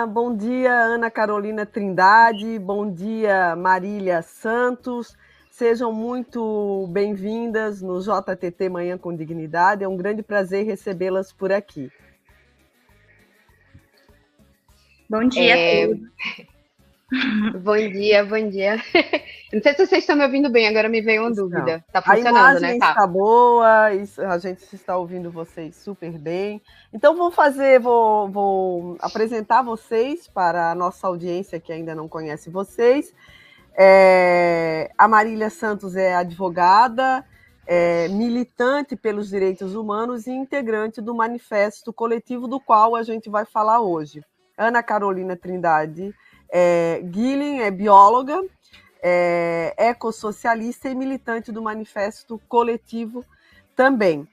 bom dia, Ana Carolina Trindade, bom dia, Marília Santos. Sejam muito bem-vindas no JTT Manhã com Dignidade. É um grande prazer recebê-las por aqui. Bom dia a todos. Bom dia. Não sei se vocês estão me ouvindo bem, agora me veio uma dúvida. Tá A funcionando, imagem né? Tá. está boa, a gente está ouvindo vocês super bem. Então vou apresentar vocês para a nossa audiência que ainda não conhece vocês. A Marília Santos é advogada, militante pelos direitos humanos e integrante do manifesto coletivo do qual a gente vai falar hoje. Ana Carolina Trindade Guilhem é bióloga, ecossocialista e militante do manifesto coletivo também.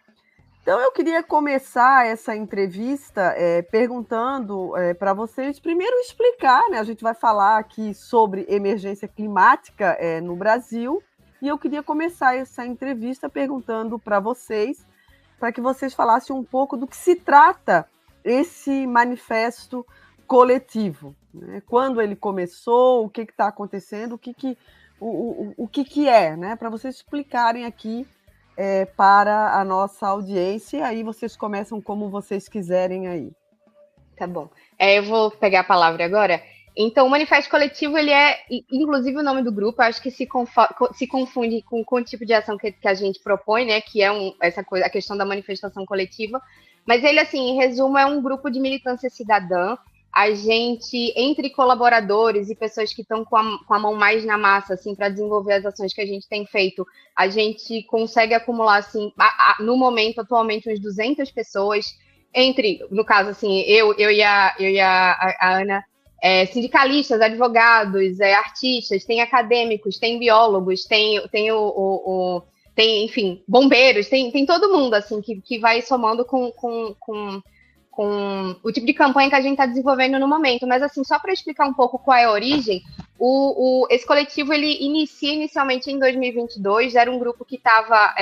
Então, eu queria começar essa entrevista perguntando para vocês, primeiro explicar, né? A gente vai falar aqui sobre emergência climática no Brasil, e eu queria começar essa entrevista perguntando para vocês, para que vocês falassem um pouco do que se trata esse manifesto coletivo, né? Quando ele começou, o que está acontecendo, o que é, né? Para vocês explicarem aqui para a nossa audiência, e aí vocês começam como vocês quiserem aí. Tá bom. Eu vou pegar a palavra agora. Então, o manifesto coletivo, ele é, inclusive o nome do grupo, eu acho que se confunde com o tipo de ação que a gente propõe, né? Que é essa coisa, a questão da manifestação coletiva. Mas ele, assim, em resumo, é um grupo de militância cidadã. A gente, entre colaboradores e pessoas que estão com a mão mais na massa, assim, para desenvolver as ações que a gente tem feito, a gente consegue acumular, assim, no momento, atualmente, uns 200 pessoas, no caso, assim, eu e a Ana, sindicalistas, advogados, artistas, tem acadêmicos, tem biólogos, tem enfim, bombeiros, tem todo mundo, assim, que vai somando com o tipo de campanha que a gente está desenvolvendo no momento. Mas, assim, só para explicar um pouco qual é a origem, esse coletivo, ele inicialmente em 2022, era um grupo que estava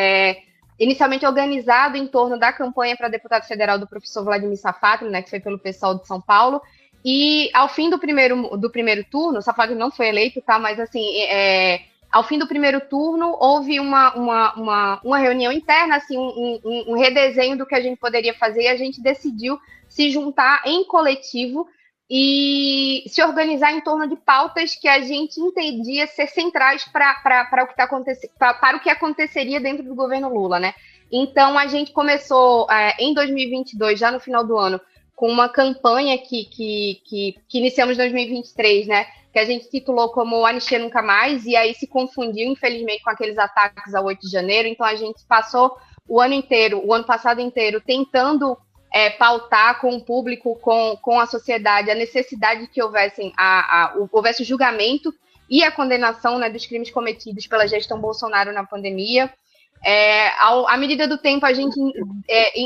inicialmente organizado em torno da campanha para deputado federal do professor Vladimir Safatli, né, que foi pelo pessoal de São Paulo, e ao fim do primeiro turno, o Safatli não foi eleito, tá, mas, assim, ao fim do primeiro turno, houve uma reunião interna, assim, um redesenho do que a gente poderia fazer, e a gente decidiu se juntar em coletivo e se organizar em torno de pautas que a gente entendia ser centrais para o que aconteceria dentro do governo Lula, né? Então, a gente começou em 2022, já no final do ano, com uma campanha que iniciamos em 2023, né? Que a gente titulou como Anistia Nunca Mais, e aí se confundiu, infelizmente, com aqueles ataques ao 8 de janeiro. Então, a gente passou o ano passado inteiro, tentando pautar com o público, com a sociedade, a necessidade de que houvesse o julgamento e a condenação, né, dos crimes cometidos pela gestão Bolsonaro na pandemia. À medida do tempo, a gente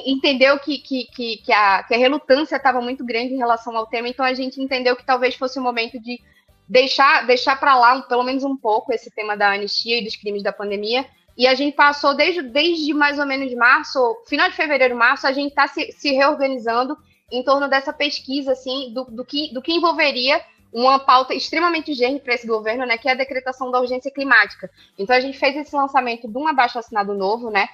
entendeu que a relutância estava muito grande em relação ao tema, então a gente entendeu que talvez fosse o momento de deixar para lá, pelo menos um pouco, esse tema da anistia e dos crimes da pandemia. E a gente passou, desde mais ou menos março, final de fevereiro, março, a gente está se reorganizando em torno dessa pesquisa, assim, do que envolveria uma pauta extremamente urgente para esse governo, né, que é a decretação da urgência climática. Então, a gente fez esse lançamento de um abaixo-assinado novo, né,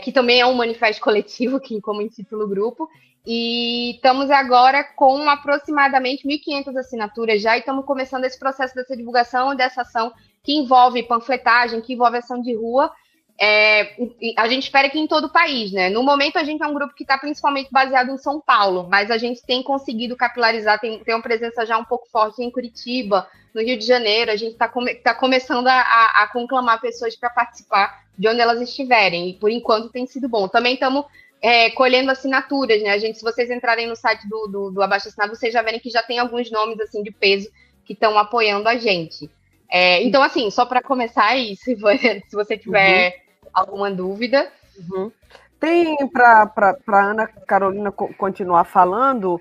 que também é um manifesto coletivo, que como intitula o grupo, e estamos agora com aproximadamente 1.500 assinaturas já, e estamos começando esse processo dessa divulgação e dessa ação que envolve panfletagem, que envolve ação de rua. A gente espera que em todo o país, né? No momento, a gente é um grupo que está principalmente baseado em São Paulo, mas a gente tem conseguido capilarizar, tem uma presença já um pouco forte em Curitiba, no Rio de Janeiro. A gente está começando a conclamar pessoas para participar de onde elas estiverem, e por enquanto tem sido bom. Também estamos colhendo assinaturas, né? Se vocês entrarem no site do Abaixo Assinado, vocês já verem que já tem alguns nomes assim de peso que estão apoiando a gente. Então, assim, só para começar aí, se você tiver alguma dúvida. Tem, para Ana Carolina continuar falando,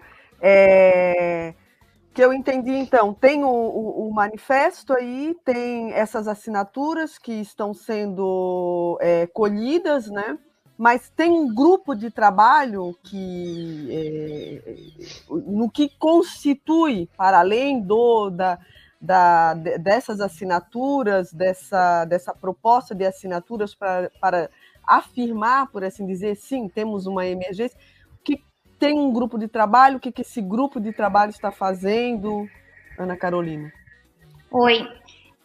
que eu entendi, então, tem o manifesto aí, tem essas assinaturas que estão sendo colhidas, né? mas tem um grupo de trabalho no que constitui, para além dessas assinaturas, dessa proposta de assinaturas para afirmar, por assim dizer, sim, temos uma emergência, que tem um grupo de trabalho, o que esse grupo de trabalho está fazendo, Ana Carolina? Oi.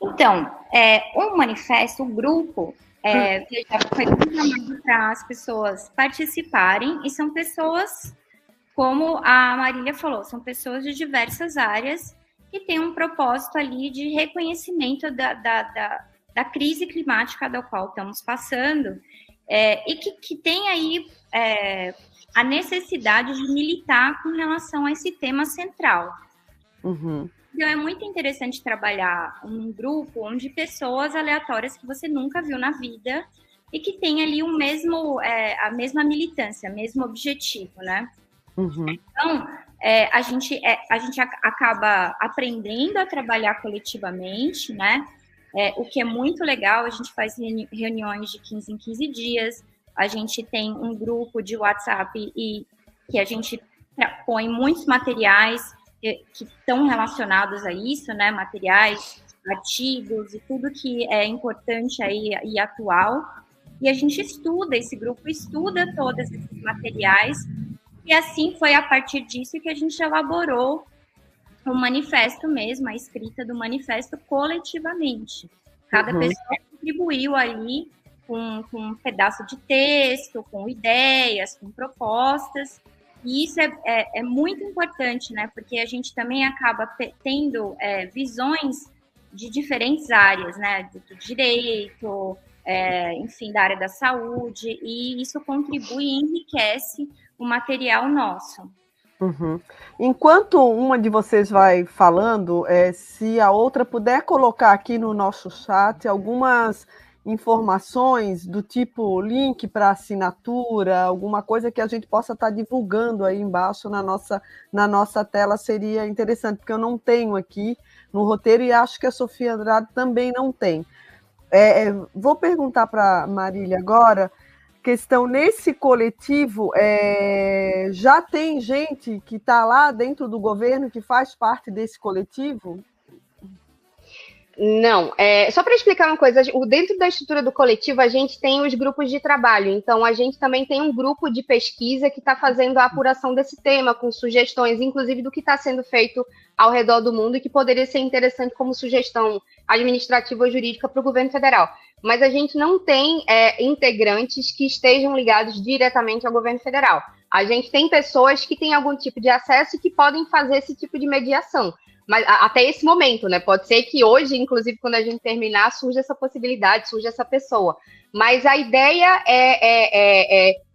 Então, o manifesto, o grupo, foi programado para as pessoas participarem, e são pessoas, como a Marília falou, são pessoas de diversas áreas que têm um propósito ali de reconhecimento da crise climática da qual estamos passando, e que tem aí a necessidade de militar com relação a esse tema central. Uhum. Então, é muito interessante trabalhar um grupo onde pessoas aleatórias que você nunca viu na vida e que tem ali a mesma militância, o mesmo objetivo, né? Uhum. Então, a gente acaba aprendendo a trabalhar coletivamente, né? O que é muito legal, a gente faz reuniões de 15 em 15 dias, a gente tem um grupo de WhatsApp e que a gente põe muitos materiais que estão relacionados a isso, né? Materiais, artigos e tudo que é importante aí e atual. E a gente esse grupo estuda todos esses materiais, e assim foi a partir disso que a gente elaborou o manifesto mesmo, a escrita do manifesto coletivamente. Cada pessoa contribuiu ali com um pedaço de texto, com ideias, com propostas. E isso é muito importante, né? Porque a gente também acaba tendo visões de diferentes áreas, né? Do direito, enfim, da área da saúde, e isso contribui e enriquece o material nosso. Uhum. Enquanto uma de vocês vai falando, se a outra puder colocar aqui no nosso chat algumas informações do tipo link para assinatura, alguma coisa que a gente possa estar divulgando aí embaixo na nossa tela, seria interessante, porque eu não tenho aqui no roteiro e acho que a Sofia Andrade também não tem. Vou perguntar para a Marília agora, questão nesse coletivo, já tem gente que está lá dentro do governo que faz parte desse coletivo? Não, só para explicar uma coisa, dentro da estrutura do coletivo a gente tem os grupos de trabalho, então a gente também tem um grupo de pesquisa que está fazendo a apuração desse tema, com sugestões, inclusive do que está sendo feito ao redor do mundo e que poderia ser interessante como sugestão administrativa ou jurídica para o governo federal. Mas a gente não tem integrantes que estejam ligados diretamente ao governo federal. A gente tem pessoas que têm algum tipo de acesso e que podem fazer esse tipo de mediação. Mas até esse momento, né? Pode ser que hoje, inclusive, quando a gente terminar, surja essa possibilidade, surja essa pessoa. Mas a ideia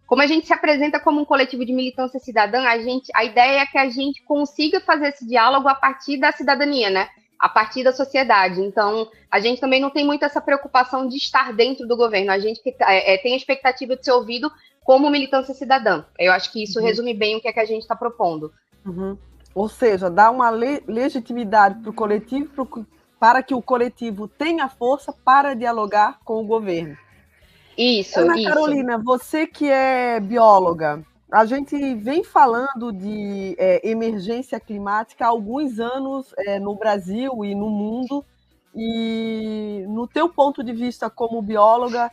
como a gente se apresenta como um coletivo de militância cidadã, a ideia é que a gente consiga fazer esse diálogo a partir da cidadania, né? A partir da sociedade. Então, a gente também não tem muito essa preocupação de estar dentro do governo. A gente tem a expectativa de ser ouvido como militância cidadã. Eu acho que isso resume bem o que é que a gente está propondo. Uhum. Ou seja, dá uma legitimidade para o coletivo, para que o coletivo tenha força para dialogar com o governo. Isso, Ana Carolina, você que é bióloga, a gente vem falando de emergência climática há alguns anos no Brasil e no mundo, e no teu ponto de vista como bióloga,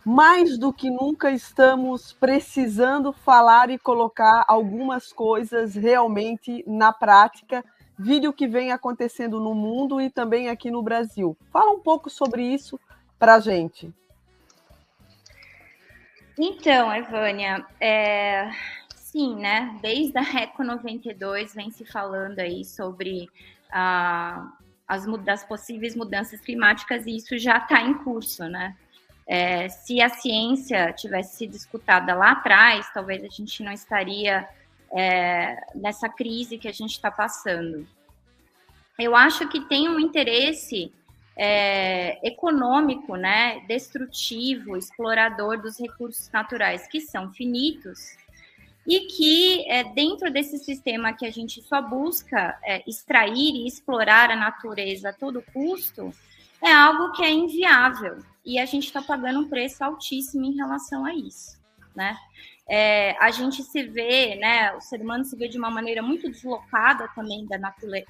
mais do que nunca estamos precisando falar e colocar algumas coisas realmente na prática, vídeo que vem acontecendo no mundo e também aqui no Brasil. Fala um pouco sobre isso para a gente. Então, Evânia, sim, né? Desde a Eco 92 vem se falando aí sobre as possíveis mudanças climáticas, e isso já está em curso, né? Se a ciência tivesse sido escutada lá atrás, talvez a gente não estaria nessa crise que a gente está passando. Eu acho que tem um interesse econômico, né, destrutivo, explorador dos recursos naturais, que são finitos, e que dentro desse sistema que a gente só busca extrair e explorar a natureza a todo custo, é algo que é inviável, e a gente está pagando um preço altíssimo em relação a isso. né? A gente se vê, né? O ser humano se vê de uma maneira muito deslocada também da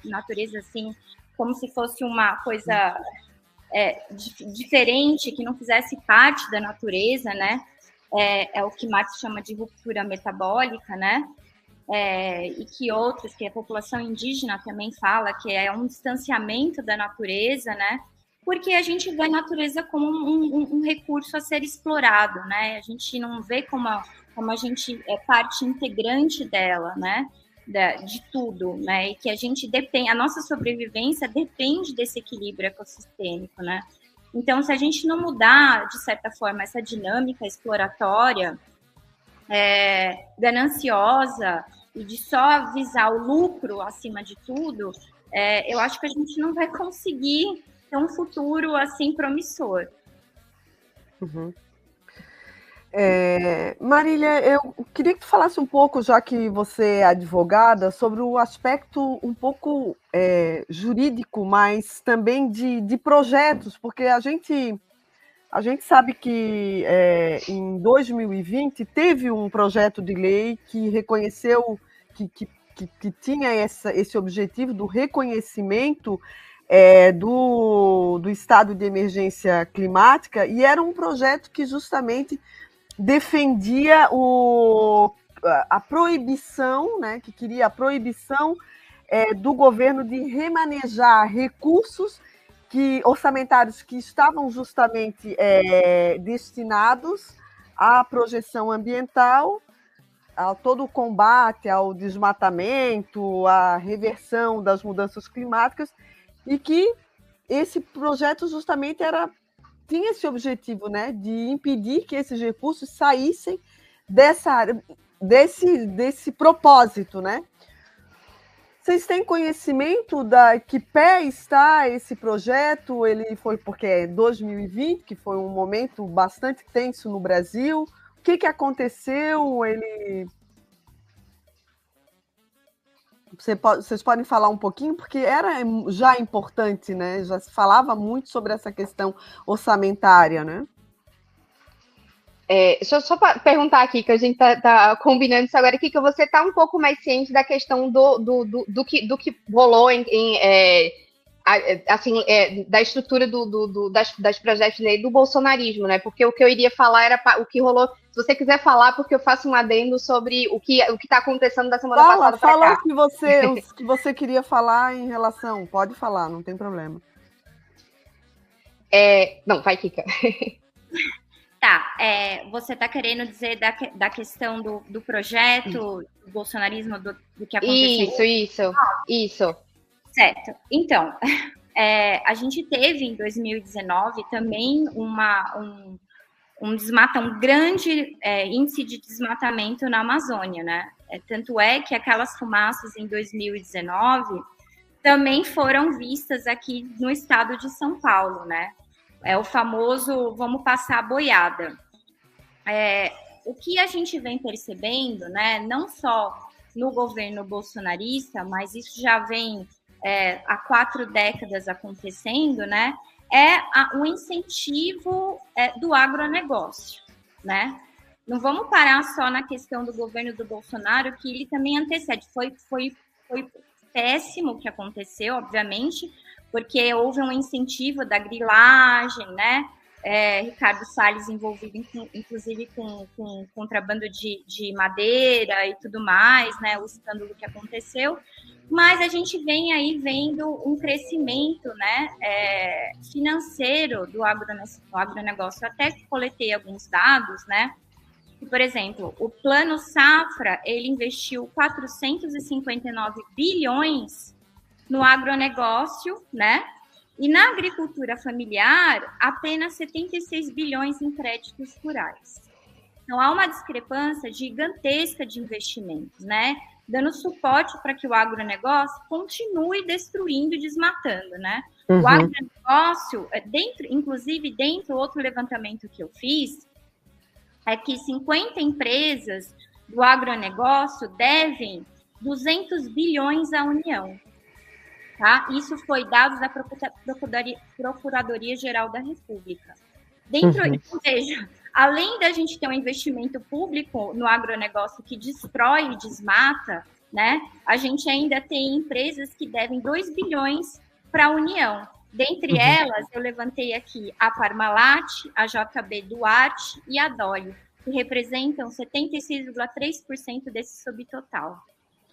natureza, assim, como se fosse uma coisa diferente, que não fizesse parte da natureza, né? É o que Marx chama de ruptura metabólica, né? E que outros, que a população indígena também fala, que é um distanciamento da natureza, né? Porque a gente vê a natureza como um recurso a ser explorado, né? A gente não vê como a gente é parte integrante dela, né? De tudo, né? E que a gente depende, a nossa sobrevivência depende desse equilíbrio ecossistêmico, né? Então, se a gente não mudar, de certa forma, essa dinâmica exploratória, gananciosa, e de só visar o lucro acima de tudo, eu acho que a gente não vai conseguir ter um futuro assim promissor. Uhum. Marília, eu queria que tu falasse um pouco, já que você é advogada, sobre o aspecto um pouco jurídico, mas também de projetos, porque a gente sabe que em 2020 teve um projeto de lei que reconheceu que tinha esse objetivo do reconhecimento do estado de emergência climática, e era um projeto que justamente defendia a proibição, né, que queria a proibição do governo de remanejar recursos orçamentários que estavam justamente destinados à projeção ambiental, a todo o combate ao desmatamento, à reversão das mudanças climáticas, e que esse projeto justamente tinha esse objetivo, né, de impedir que esses recursos saíssem dessa área, desse propósito, né? Vocês têm conhecimento que pé está esse projeto? Ele foi porque é 2020, que foi um momento bastante tenso no Brasil. O que aconteceu? Vocês podem falar um pouquinho, porque era já importante, né? Já se falava muito sobre essa questão orçamentária, né? Deixa eu só perguntar aqui, que a gente tá combinando isso agora aqui, que você está um pouco mais ciente da questão do que rolou da estrutura das projetos de lei do bolsonarismo, né? Porque o que eu iria falar era o que rolou. Se você quiser falar, porque eu faço um adendo sobre o que está acontecendo da semana passada para cá. Fala o que você queria falar em relação. Pode falar, não tem problema. Não, vai, Kika. Tá, você está querendo dizer da questão do projeto, do bolsonarismo, do que aconteceu? Isso. Certo. Então, a gente teve em 2019 também um grande índice de desmatamento na Amazônia, né? Tanto é que aquelas fumaças em 2019 também foram vistas aqui no estado de São Paulo, né? É o famoso vamos passar a boiada. O que a gente vem percebendo, né, não só no governo bolsonarista, mas isso já vem há 4 décadas acontecendo, né, o incentivo do agronegócio, né? Não vamos parar só na questão do governo do Bolsonaro, que ele também antecede. Foi péssimo o que aconteceu, obviamente, porque houve um incentivo da grilagem, né? Ricardo Salles envolvido, inclusive, com contrabando de madeira e tudo mais, né? O escândalo que aconteceu. Mas a gente vem aí vendo um crescimento, né, financeiro do agronegócio. Até que coletei alguns dados, né? Por exemplo, o Plano Safra, ele investiu 459 bilhões no agronegócio, né? E na agricultura familiar, apenas 76 bilhões em créditos rurais. Então, há uma discrepância gigantesca de investimentos, né? Dando suporte para que o agronegócio continue destruindo e desmatando, né? Uhum. O agronegócio, inclusive dentro outro levantamento que eu fiz, é que 50 empresas do agronegócio devem 200 bilhões à União. Tá? Isso foi dados da Procuradoria-Geral da República. Ou seja, além da gente ter um investimento público no agronegócio que destrói e desmata, né, a gente ainda tem empresas que devem 2 bilhões para a União. Dentre elas, eu levantei aqui a Parmalat, a JB Duarte e a DOI, que representam 76,3% desse subtotal.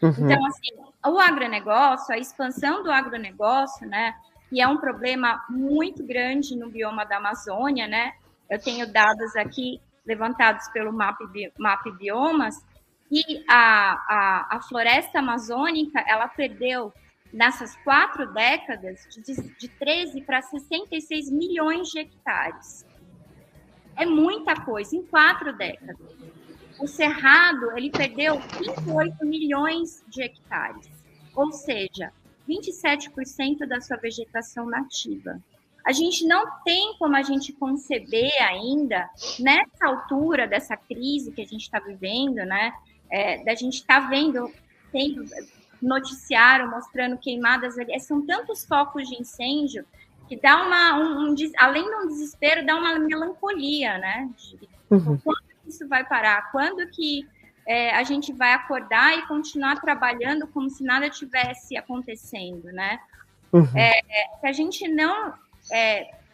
Então, assim, o agronegócio, a expansão do agronegócio, né, que é um problema muito grande no bioma da Amazônia, né, eu tenho dados aqui levantados pelo MAP Biomas, e a floresta amazônica, ela perdeu, nessas 4 décadas, de 13 para 66 milhões de hectares. É muita coisa, em 4 décadas. O Cerrado, ele perdeu 28 milhões de hectares, ou seja, 27% da sua vegetação nativa. A gente não tem como a gente conceber ainda, nessa altura dessa crise que a gente está vivendo, né, da gente está vendo, tendo noticiário mostrando queimadas ali, são tantos focos de incêndio que dá além de um desespero, dá uma melancolia, né? Quando isso vai parar? Quando que a gente vai acordar e continuar trabalhando como se nada tivesse acontecendo, né? Se a gente não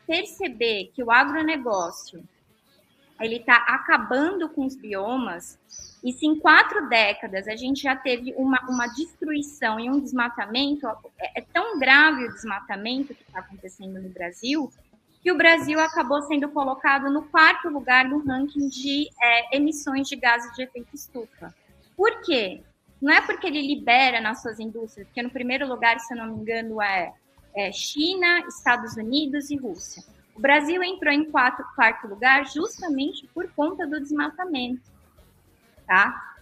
perceber que o agronegócio ele está acabando com os biomas, e se em 4 décadas a gente já teve uma destruição e um desmatamento, é tão grave o desmatamento que está acontecendo no Brasil, que o Brasil acabou sendo colocado no 4º lugar no ranking de emissões de gases de efeito estufa. Por quê? Não é porque ele libera nas suas indústrias, porque no primeiro lugar, se eu não me engano, é China, Estados Unidos e Rússia. O Brasil entrou em 4º lugar justamente por conta do desmatamento. Tá?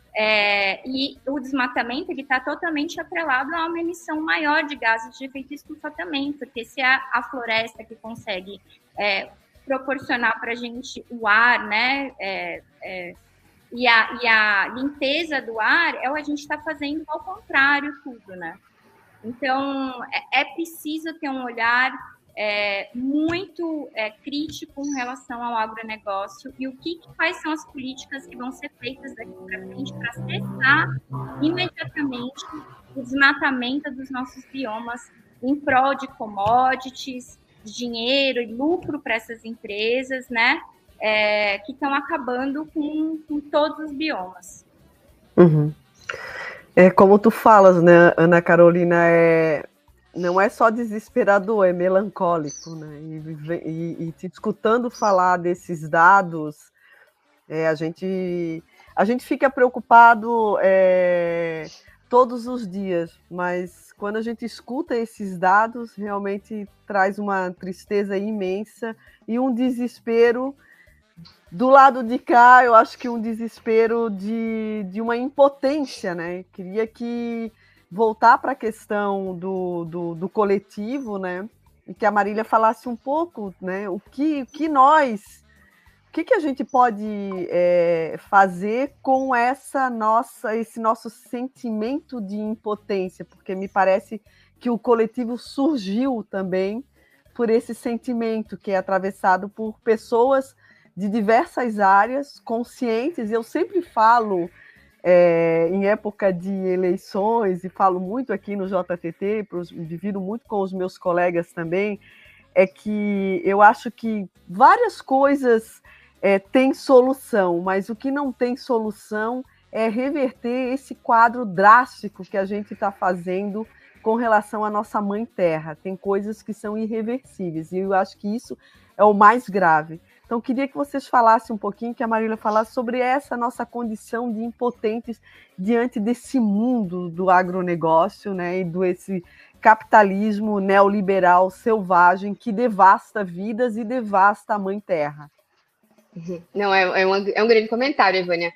E o desmatamento está totalmente atrelado a uma emissão maior de gases de efeito estufa também, porque se a floresta que consegue proporcionar para a gente o ar, né, e a limpeza do ar, a gente está fazendo ao contrário tudo, né? Então, é preciso ter um olhar muito crítico em relação ao agronegócio e quais são as políticas que vão ser feitas daqui para frente para cessar imediatamente o desmatamento dos nossos biomas em prol de commodities, de dinheiro e lucro para essas empresas, né, que estão acabando com todos os biomas. Como tu falas, né, Ana Carolina, não é só desesperador, é melancólico, né? E te escutando falar desses dados, a gente fica preocupado todos os dias, mas quando a gente escuta esses dados, realmente traz uma tristeza imensa e um desespero. Do lado de cá, eu acho que um desespero de uma impotência, né? Queria voltar para a questão do coletivo, né? E que a Marília falasse um pouco, né? O que a gente pode fazer com esse nosso sentimento de impotência, porque me parece que o coletivo surgiu também por esse sentimento que é atravessado por pessoas de diversas áreas, conscientes. Eu sempre falo em época de eleições, e falo muito aqui no JTT, divido muito com os meus colegas também, que eu acho que várias coisas têm solução, mas o que não tem solução é reverter esse quadro drástico que a gente está fazendo com relação à nossa mãe terra. Tem coisas que são irreversíveis, e eu acho que isso é o mais grave. Então, queria que vocês falassem um pouquinho, que a Marília falasse sobre essa nossa condição de impotentes diante desse mundo do agronegócio, né, e desse capitalismo neoliberal selvagem que devasta vidas e devasta a mãe terra. Não, é um grande comentário, Ivânia.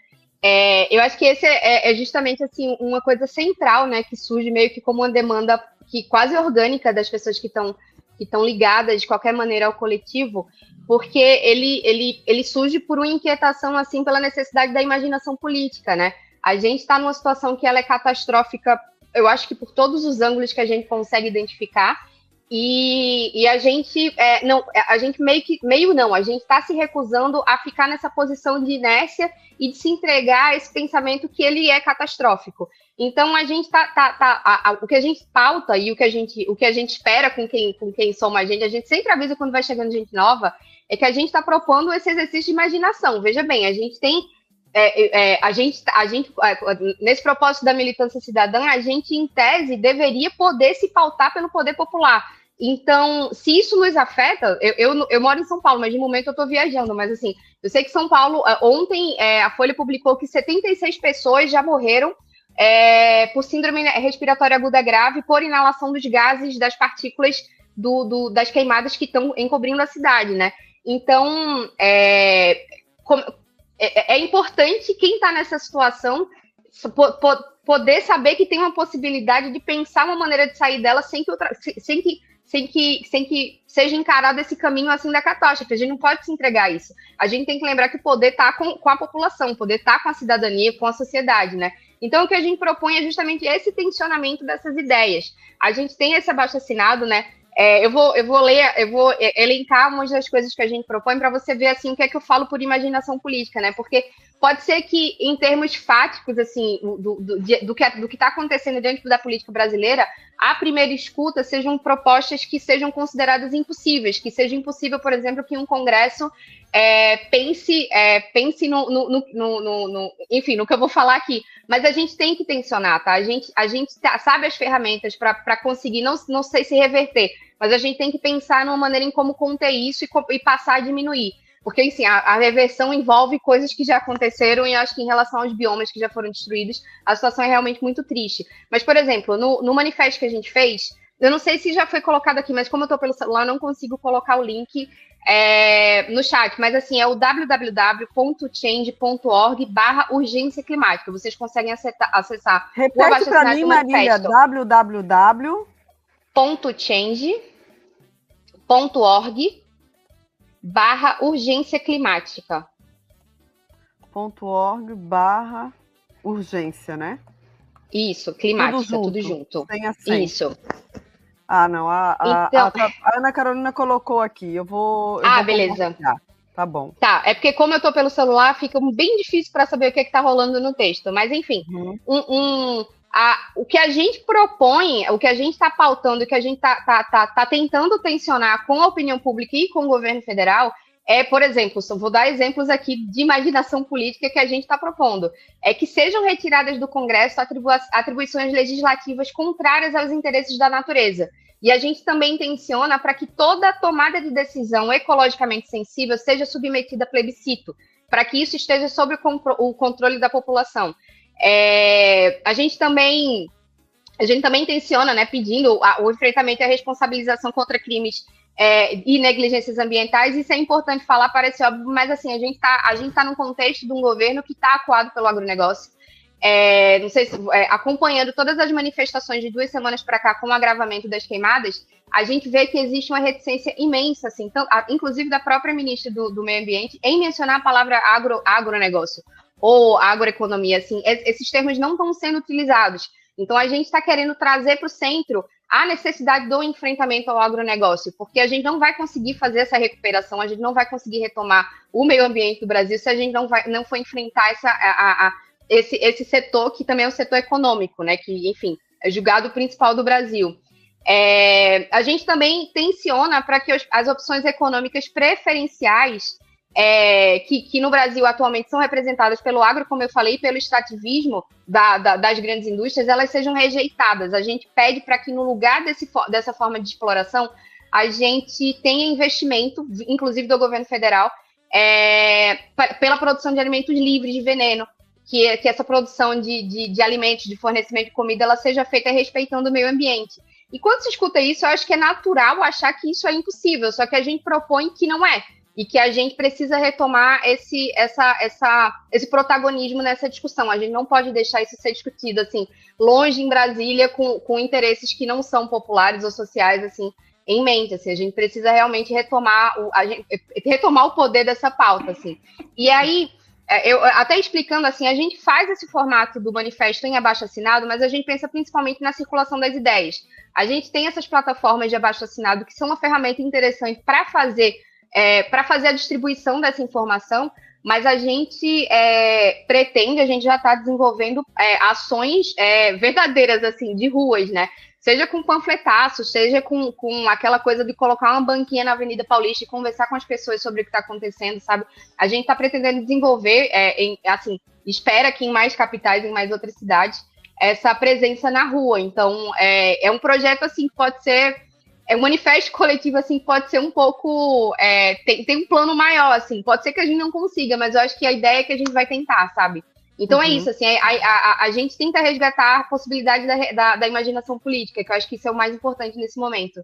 Eu acho que esse é justamente assim, uma coisa central, né, que surge meio que como uma demanda quase orgânica das pessoas que estão ligadas de qualquer maneira ao coletivo, porque ele surge por uma inquietação assim pela necessidade da imaginação política, né? A gente está numa situação que ela é catastrófica, eu acho que por todos os ângulos que a gente consegue identificar, E a gente não, a gente a gente está se recusando a ficar nessa posição de inércia e de se entregar a esse pensamento que ele é catastrófico. Então a gente o que a gente pauta e o que a gente espera com quem somos a gente sempre avisa quando vai chegando gente nova, é que a gente está propondo esse exercício de imaginação. Veja bem, a gente tem nesse propósito da militância cidadã, a gente, em tese, deveria poder se pautar pelo poder popular. Então, se isso nos afeta, eu moro em São Paulo, mas de momento eu estou viajando, mas assim, eu sei que São Paulo, ontem a Folha publicou que 76 pessoas já morreram por síndrome respiratória aguda grave por inalação dos gases, das partículas das queimadas que estão encobrindo a cidade, né? Então, é importante quem está nessa situação poder saber que tem uma possibilidade de pensar uma maneira de sair dela sem que seja encarado esse caminho assim da catástrofe. A gente não pode se entregar a isso. A gente tem que lembrar que o poder está com a população, o poder está com a cidadania, com a sociedade, né? Então, o que a gente propõe é justamente esse tensionamento dessas ideias. A gente tem esse abaixo-assinado, né? Eu vou elencar umas das coisas que a gente propõe para você ver assim o que é que eu falo por imaginação política, né? Porque pode ser que, em termos fáticos, assim, do que está acontecendo dentro da política brasileira, à primeira escuta sejam propostas que sejam consideradas impossíveis, que seja impossível, por exemplo, que um Congresso pense enfim, no que eu vou falar aqui. Mas a gente tem que tensionar, tá? A gente sabe as ferramentas para conseguir, não sei se reverter, mas a gente tem que pensar numa maneira em como conter isso e passar a diminuir. Porque, assim, a reversão envolve coisas que já aconteceram e acho que em relação aos biomas que já foram destruídos, a situação é realmente muito triste. Mas, por exemplo, no manifesto que a gente fez, eu não sei se já foi colocado aqui, mas como eu estou pelo celular, eu não consigo colocar o link no chat. Mas, assim, é o www.change.org/urgência climática. Vocês conseguem acessar. Repete para mim, Marília, www.change.org/urgência climática. .org/urgência, né? Isso, climática, tudo junto. Sem acento. Isso. Ah, não. A Ana Carolina colocou aqui. Eu vou beleza. Compartilhar. Tá bom. Tá, é porque como eu tô pelo celular, fica bem difícil para saber o que tá rolando no texto. Mas, enfim, o que a gente propõe, o que a gente está pautando, o que a gente tá tentando tensionar com a opinião pública e com o governo federal por exemplo, vou dar exemplos aqui de imaginação política que a gente está propondo, que sejam retiradas do Congresso atribuições legislativas contrárias aos interesses da natureza. E a gente também tensiona para que toda tomada de decisão ecologicamente sensível seja submetida a plebiscito, para que isso esteja sob o controle da população. A gente também tensiona, né, pedindo o enfrentamento e a responsabilização contra crimes e negligências ambientais. Isso é importante falar, parece óbvio, mas assim, a gente tá num contexto de um governo que está acuado pelo agronegócio. Não sei se acompanhando todas as manifestações de 2 semanas para cá com o agravamento das queimadas, a gente vê que existe uma reticência imensa, assim, inclusive da própria ministra do Meio Ambiente, em mencionar a palavra agronegócio ou agroeconomia. Assim, esses termos não estão sendo utilizados. Então, a gente está querendo trazer para o centro a necessidade do enfrentamento ao agronegócio, porque a gente não vai conseguir fazer essa recuperação, a gente não vai conseguir retomar o meio ambiente do Brasil se a gente não for enfrentar esse setor, que também é um setor econômico, né, que, enfim, é julgado o principal do Brasil. A gente também tensiona para que as opções econômicas preferenciais, que no Brasil atualmente são representadas pelo agro, como eu falei, pelo extrativismo das grandes indústrias, elas sejam rejeitadas. A gente pede para que no lugar dessa forma de exploração, a gente tenha investimento, inclusive do governo federal, pela produção de alimentos livres de veneno, que essa produção de alimentos, de fornecimento de comida, ela seja feita respeitando o meio ambiente. E quando se escuta isso, eu acho que é natural achar que isso é impossível, só que a gente propõe que não é, e que a gente precisa retomar esse protagonismo nessa discussão. A gente não pode deixar isso ser discutido assim, longe em Brasília, com interesses que não são populares ou sociais, assim, em mente. Assim, a gente precisa realmente retomar o poder dessa pauta. Assim. E aí, Eu até explicando assim, a gente faz esse formato do manifesto em abaixo-assinado, mas a gente pensa principalmente na circulação das ideias. A gente tem essas plataformas de abaixo-assinado que são uma ferramenta interessante para fazer a distribuição dessa informação, mas a gente pretende, a gente já está desenvolvendo ações verdadeiras assim de ruas, né? Seja com panfletaço, seja com aquela coisa de colocar uma banquinha na Avenida Paulista e conversar com as pessoas sobre o que está acontecendo, sabe? A gente está pretendendo desenvolver, assim, espera que em mais capitais, em mais outras cidades, essa presença na rua. Então, é um projeto, assim, que pode ser... um manifesto coletivo, assim, pode ser um pouco... tem um plano maior, assim. Pode ser que a gente não consiga, mas eu acho que a ideia é que a gente vai tentar, sabe? Então é isso, assim, a gente tenta resgatar a possibilidade da imaginação política, que eu acho que isso é o mais importante nesse momento.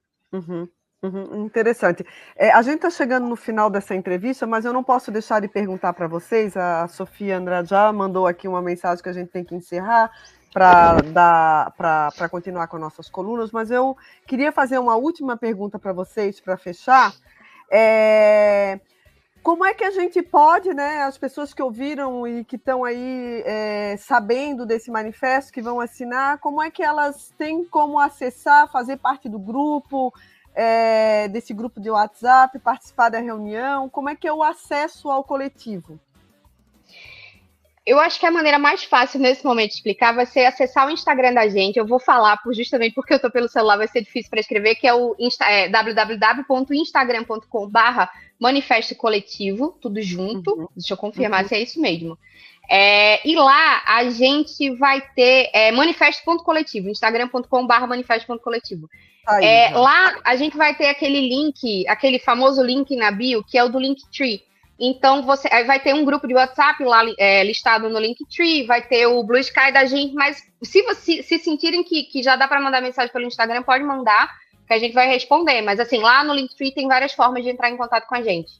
Interessante. A gente está chegando no final dessa entrevista, mas eu não posso deixar de perguntar para vocês, a Sofia Andrade já mandou aqui uma mensagem que a gente tem que encerrar para continuar com nossas colunas, mas eu queria fazer uma última pergunta para vocês, para fechar. Como é que a gente pode, né, as pessoas que ouviram e que estão aí sabendo desse manifesto, que vão assinar, como é que elas têm como acessar, fazer parte do grupo, desse grupo de WhatsApp, participar da reunião? Como é que é o acesso ao coletivo? Eu acho que a maneira mais fácil nesse momento de explicar vai ser acessar o Instagram da gente. Eu vou falar justamente porque eu estou pelo celular, vai ser difícil para escrever, que é o www.instagram.com/manifesto coletivo, tudo junto. Deixa eu confirmar se é isso mesmo. E lá a gente vai ter manifesto.coletivo, instagram.com/manifesto.coletivo. Lá a gente vai ter aquele link, aquele famoso link na bio, que é o do Linktree. Então, você vai ter um grupo de WhatsApp lá listado no Linktree, vai ter o Blue Sky da gente, mas se sentirem que já dá para mandar mensagem pelo Instagram, pode mandar, que a gente vai responder. Mas, assim, lá no Linktree tem várias formas de entrar em contato com a gente.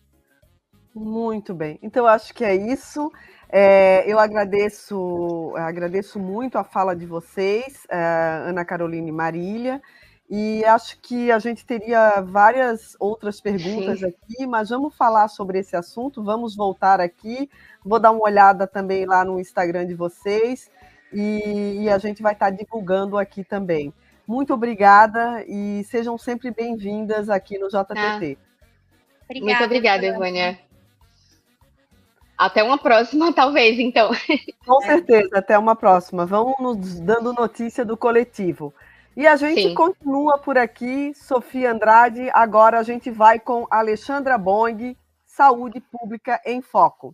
Muito bem. Então, eu acho que é isso. Eu agradeço muito a fala de vocês, Ana Carolina e Marília. E acho que a gente teria várias outras perguntas aqui, mas vamos falar sobre esse assunto, vamos voltar aqui, vou dar uma olhada também lá no Instagram de vocês e a gente vai estar divulgando aqui também. Muito obrigada e sejam sempre bem-vindas aqui no JTT. Muito obrigada, Ivânia. Até uma próxima, talvez, então. Com certeza, até uma próxima. Vamos nos dando notícia do coletivo. E a gente continua por aqui, Sofia Andrade. Agora a gente vai com Alexandra Bong, Saúde Pública em Foco.